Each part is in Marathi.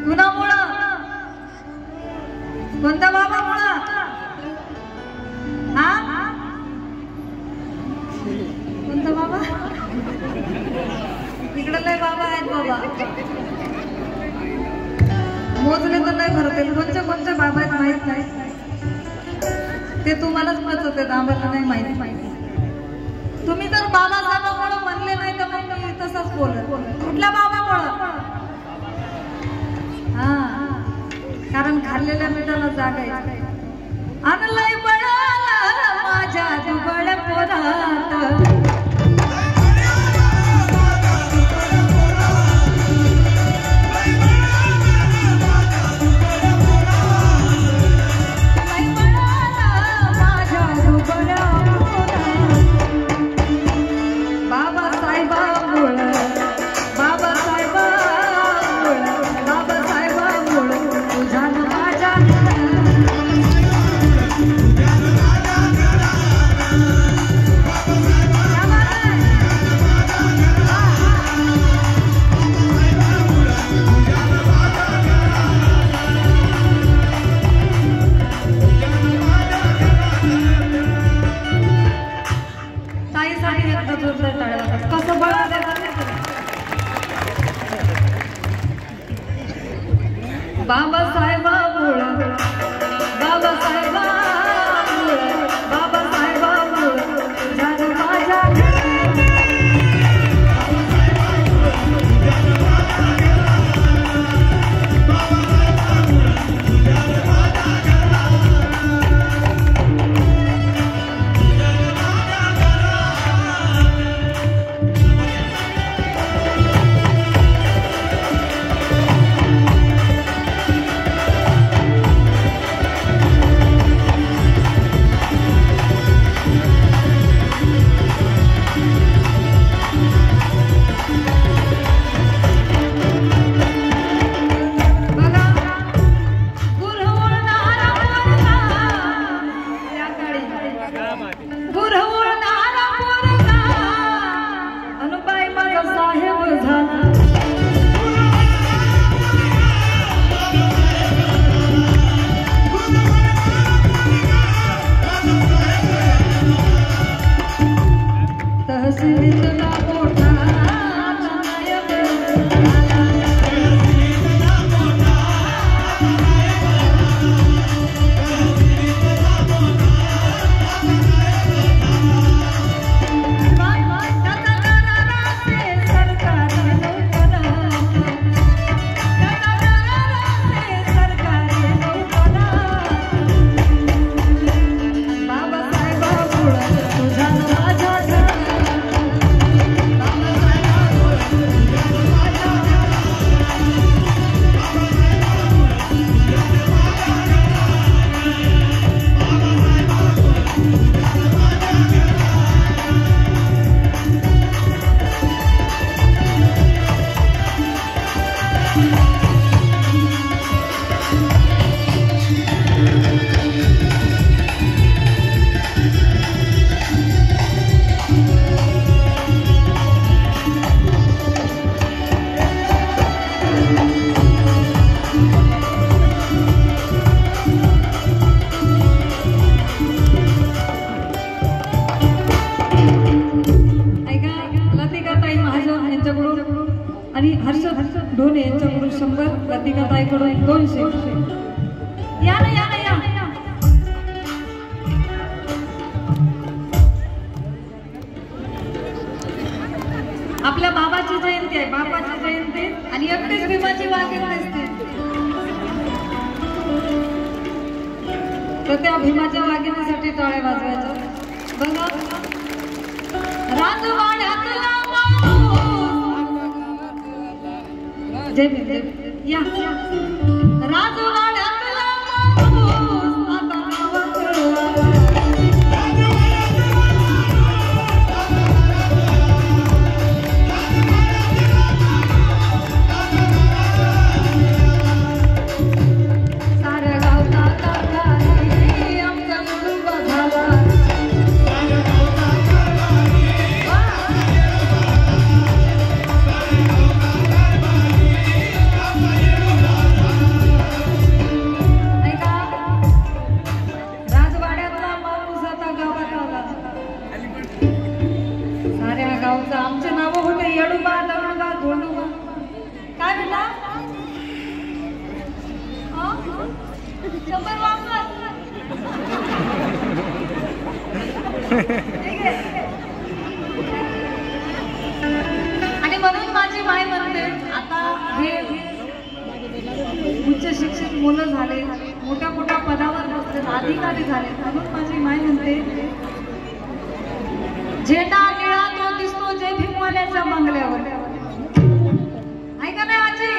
कुणामुळं? कोणत्या बाबामुळं? हा कोणता बाबा? इकडे लय बाबा आहेत बाबा, मोजले तर नाही भरतील. कोणते कोणते बाबा आहेत माहित नाही, ते तुम्हालाच माहित होते, आम्हाला नाही माहिती. तुम्ही जर बाबासाहेबांमुळे म्हणले नाही तर मग मी तसंच बोलत. कुठल्या बाबामुळं? हा, कारण खाल्लेल्या मिठाला जागा आहे. आणलंय बळाला माझ्या दुबळ पोरात, बाबासाहेबांमुळं, बाबासाहेबांमुळं, बाबासाहेबांमुळं तुझ्या माझ्या आणि हर्षद ढोणे यांच्याकडून 100, प्रतिकाताईकडून 200. या ना या ना या. आपल्या बाबाची जयंती आहे, बाबाची जयंती आणि एकटीच भीमाची वाघीण नसते, तर त्या भीमाच्या वाघिणीसाठी टाळे वाजवायचं. बघा, राजवाड्यातला जय भीम या. राजवाड्यातला साऱ्या गावचा आमच्या कुटुंब झाला. 100 वापर. ठीक आहे. आणि म्हणून माझी माय म्हणते आता हे उच्च शिक्षित मुलं झाले, मोठ्या मोठ्या पदावर बसले, अधिकारी झाले, म्हणून माझी माय म्हणते झेंडा निळा तो दिसतो जय भीमवाल्याच्या बंगल्यावर. ऐका नाही आजी,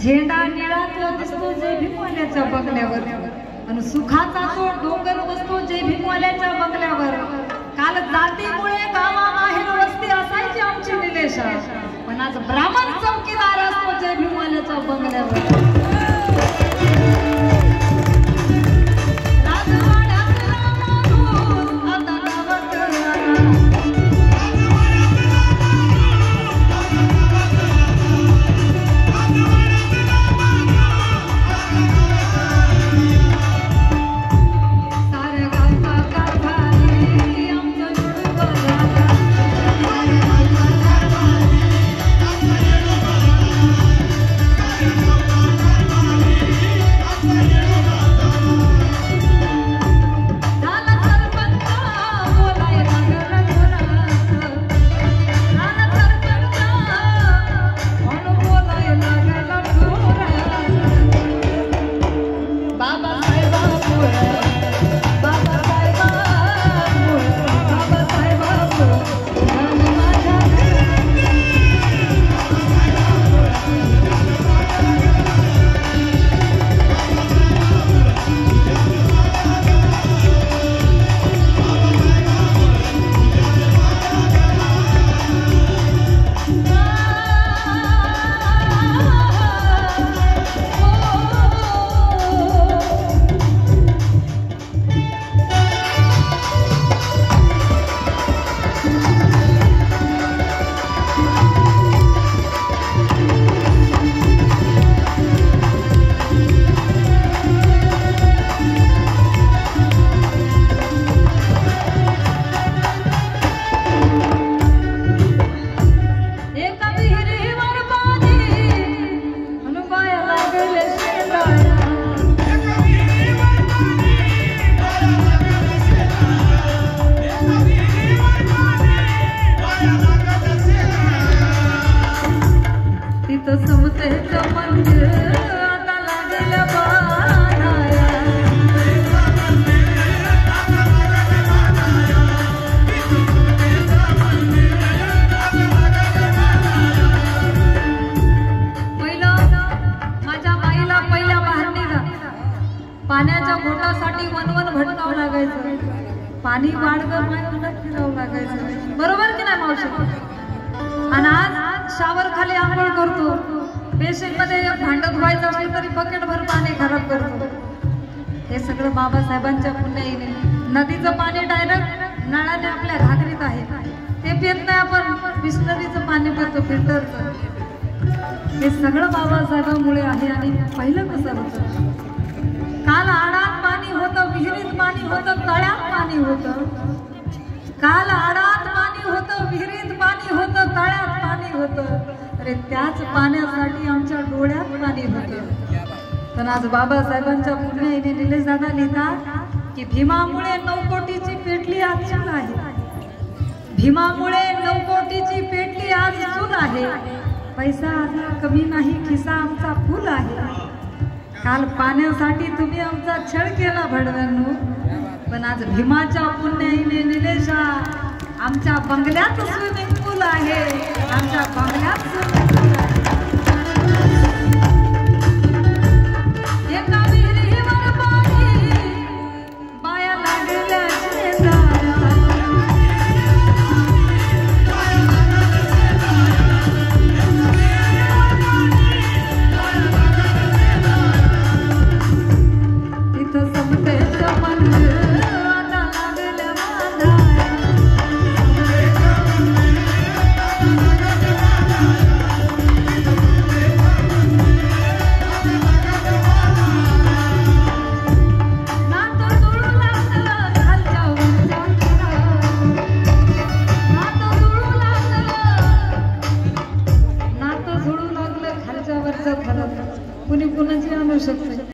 झेंडा निळा तो दिसतो जय भीमवाल्याच्या बंगल्यावर, आणि सुखाचा तो डोंगर बसतो जय भीमवाल्याच्या बंगल्यावर. काल जातीमुळे गावाबाहेर वस्ती असायची आमची निलेशा, पण आज ब्राह्मण चौकीदार असतो जय भीमवाल्याच्या बंगल्यावर. पाण्याच्या घोटासाठी वनवन भटकावं लागायचं, पाणी वाढगं मायला फिरावं लागायचं, बरोबर की नाही मावशी? आणि आज शावर खाली आंघोळ करतो, बेसिन मध्ये भांड धुवायचं असेल तरी बकेट भर पाणी खराब करतो. हे सगळं बाबासाहेबांच्या पुण्याईने. नदीचं पाणी डायरेक्ट नळाने आपल्या घागरीत आहे, ते पित नाही आपण, बिस्लरीचं पाणी पितो, फिल्टरचं. हे सगळं बाबासाहेबांमुळे आहे. आणि पहिलं कसं होतं, काल आडात पाणी होतं, विहिरीत पाणी होतं, तळ्यात पाणी होतं. काल आडात पाणी होतं, विहिरीत पाणी होतं, तळ्यात पाणी होतं. अरे त्याच पाण्यासाठी आमच्या डोळ्यात पाणी होतं. पण आज बाबासाहेबांच्या पुण्याईने निलेश दादा लिहितात की भीमामुळे 9 कोटीची पेटली आज चूल आहे. भीमामुळे 9 कोटीची पेटली आज चूल आहे. पैसा आला कमी नाही, खिसा आमचा फुल आहे. काल पाण्यासाठी तुम्ही आमचा छळ केला भडव्यांनो, पण आज भीमाच्या पुण्याईने निलेशा आमच्या बंगल्यात स्विमिंग पूल आहे. आमच्या बंगल्यात